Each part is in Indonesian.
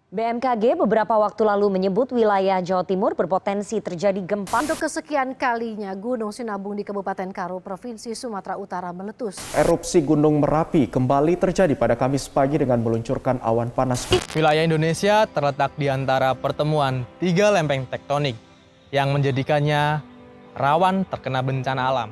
BMKG beberapa waktu lalu menyebut wilayah Jawa Timur berpotensi terjadi gempa. Untuk kesekian kalinya, Gunung Sinabung di Kabupaten Karo, Provinsi Sumatera Utara meletus. Erupsi Gunung Merapi kembali terjadi pada Kamis pagi dengan meluncurkan awan panas. Wilayah Indonesia terletak di antara pertemuan tiga lempeng tektonik yang menjadikannya rawan terkena bencana alam.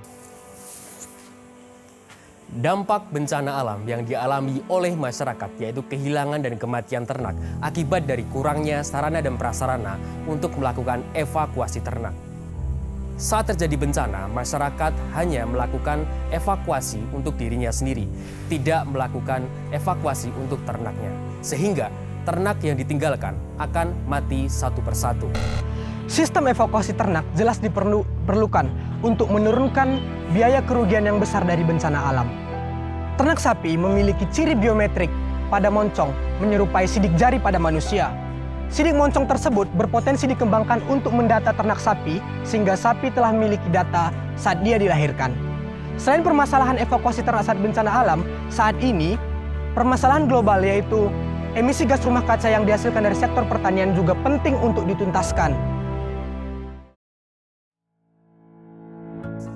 Dampak bencana alam yang dialami oleh masyarakat yaitu kehilangan dan kematian ternak akibat dari kurangnya sarana dan prasarana untuk melakukan evakuasi ternak. Saat terjadi bencana, masyarakat hanya melakukan evakuasi untuk dirinya sendiri, tidak melakukan evakuasi untuk ternaknya. Sehingga ternak yang ditinggalkan akan mati satu persatu. Sistem evakuasi ternak jelas diperlukan untuk menurunkan biaya kerugian yang besar dari bencana alam. Ternak sapi memiliki ciri biometrik pada moncong menyerupai sidik jari pada manusia. Sidik moncong tersebut berpotensi dikembangkan untuk mendata ternak sapi sehingga sapi telah memiliki data saat dia dilahirkan. Selain permasalahan evakuasi ternak saat bencana alam, saat ini permasalahan global yaitu emisi gas rumah kaca yang dihasilkan dari sektor pertanian juga penting untuk dituntaskan.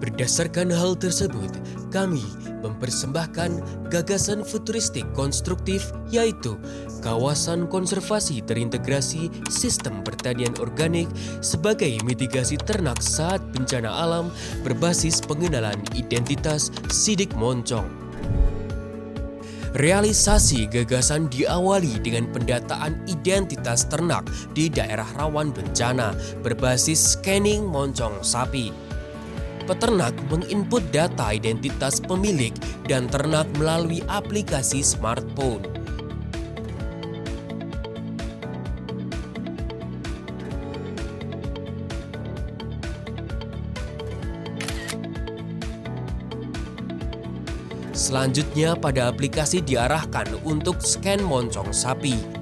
Berdasarkan hal tersebut, kami mempersembahkan gagasan futuristik konstruktif yaitu kawasan konservasi terintegrasi sistem pertanian organik sebagai mitigasi ternak saat bencana alam berbasis pengenalan identitas sidik moncong. Realisasi gagasan diawali dengan pendataan identitas ternak di daerah rawan bencana berbasis scanning moncong sapi. Peternak menginput data identitas pemilik dan ternak melalui aplikasi smartphone. Selanjutnya pada aplikasi diarahkan untuk scan moncong sapi.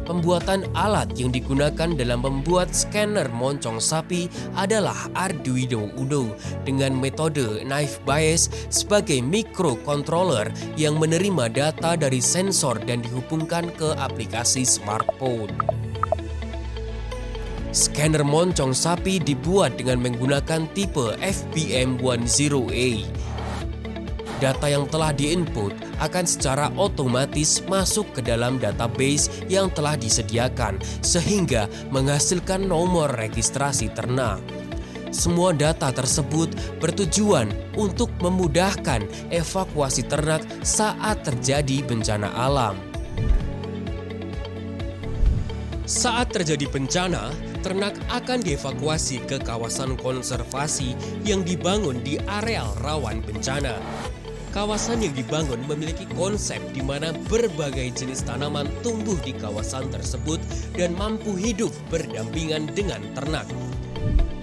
Pembuatan alat yang digunakan dalam membuat scanner moncong sapi adalah Arduino Uno dengan metode knife bias sebagai microcontroller yang menerima data dari sensor dan dihubungkan ke aplikasi smartphone. Scanner moncong sapi dibuat dengan menggunakan tipe FBM10A. Data yang telah diinput akan secara otomatis masuk ke dalam database yang telah disediakan sehingga menghasilkan nomor registrasi ternak. Semua data tersebut bertujuan untuk memudahkan evakuasi ternak saat terjadi bencana alam. Saat terjadi bencana, ternak akan dievakuasi ke kawasan konservasi yang dibangun di areal rawan bencana. Kawasan yang dibangun memiliki konsep di mana berbagai jenis tanaman tumbuh di kawasan tersebut dan mampu hidup berdampingan dengan ternak.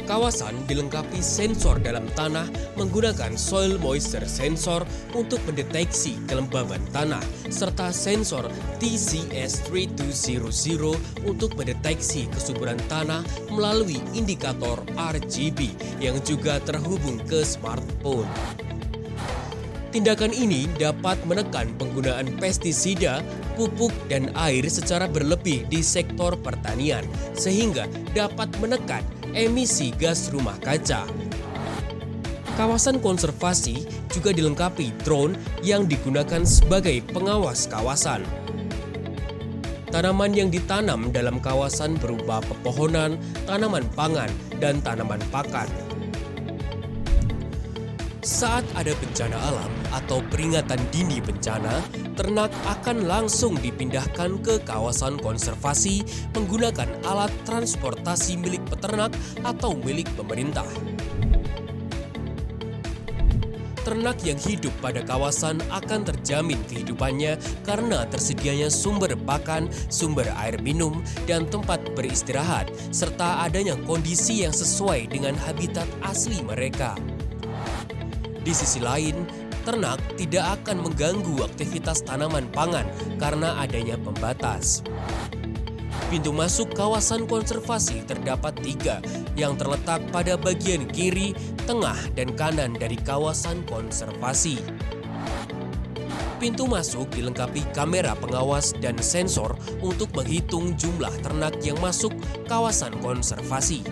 Kawasan dilengkapi sensor dalam tanah menggunakan soil moisture sensor untuk mendeteksi kelembaban tanah, serta sensor TCS3200 untuk mendeteksi kesuburan tanah melalui indikator RGB yang juga terhubung ke smartphone. Tindakan ini dapat menekan penggunaan pestisida, pupuk, dan air secara berlebih di sektor pertanian, sehingga dapat menekan emisi gas rumah kaca. Kawasan konservasi juga dilengkapi drone yang digunakan sebagai pengawas kawasan. Tanaman yang ditanam dalam kawasan berupa pepohonan, tanaman pangan, dan tanaman pakan. Saat ada bencana alam atau peringatan dini bencana, ternak akan langsung dipindahkan ke kawasan konservasi menggunakan alat transportasi milik peternak atau milik pemerintah. Ternak yang hidup pada kawasan akan terjamin kehidupannya karena tersedianya sumber pakan, sumber air minum, dan tempat beristirahat, serta adanya kondisi yang sesuai dengan habitat asli mereka. Di sisi lain, ternak tidak akan mengganggu aktivitas tanaman pangan karena adanya pembatas. Pintu masuk kawasan konservasi terdapat 3 yang terletak pada bagian kiri, tengah, dan kanan dari kawasan konservasi. Pintu masuk dilengkapi kamera pengawas dan sensor untuk menghitung jumlah ternak yang masuk kawasan konservasi.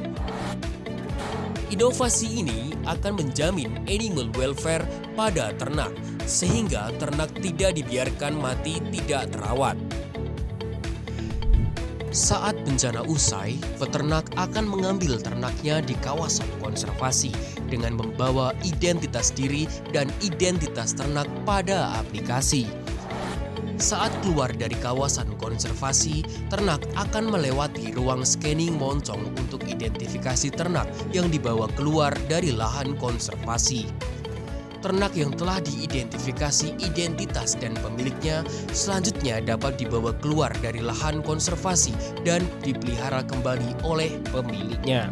Inovasi ini akan menjamin animal welfare pada ternak, sehingga ternak tidak dibiarkan mati tidak terawat. Saat bencana usai, peternak akan mengambil ternaknya di kawasan konservasi dengan membawa identitas diri dan identitas ternak pada aplikasi. Saat keluar dari kawasan konservasi, ternak akan melewati ruang scanning moncong untuk identifikasi ternak yang dibawa keluar dari lahan konservasi. Ternak yang telah diidentifikasi identitas dan pemiliknya selanjutnya dapat dibawa keluar dari lahan konservasi dan dipelihara kembali oleh pemiliknya.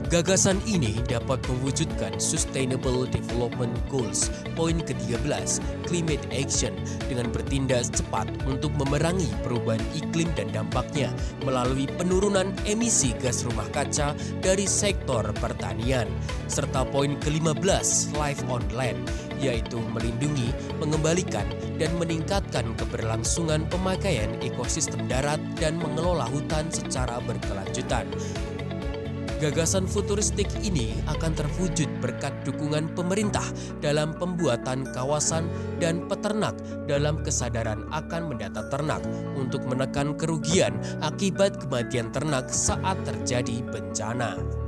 Gagasan ini dapat mewujudkan Sustainable Development Goals poin ke-13, Climate Action, dengan bertindak cepat untuk memerangi perubahan iklim dan dampaknya melalui penurunan emisi gas rumah kaca dari sektor pertanian, serta poin ke-15, Life on Land, yaitu melindungi, mengembalikan, dan meningkatkan keberlangsungan pemakaian ekosistem darat dan mengelola hutan secara berkelanjutan. Gagasan futuristik ini akan terwujud berkat dukungan pemerintah dalam pembuatan kawasan dan peternak dalam kesadaran akan mendata ternak untuk menekan kerugian akibat kematian ternak saat terjadi bencana.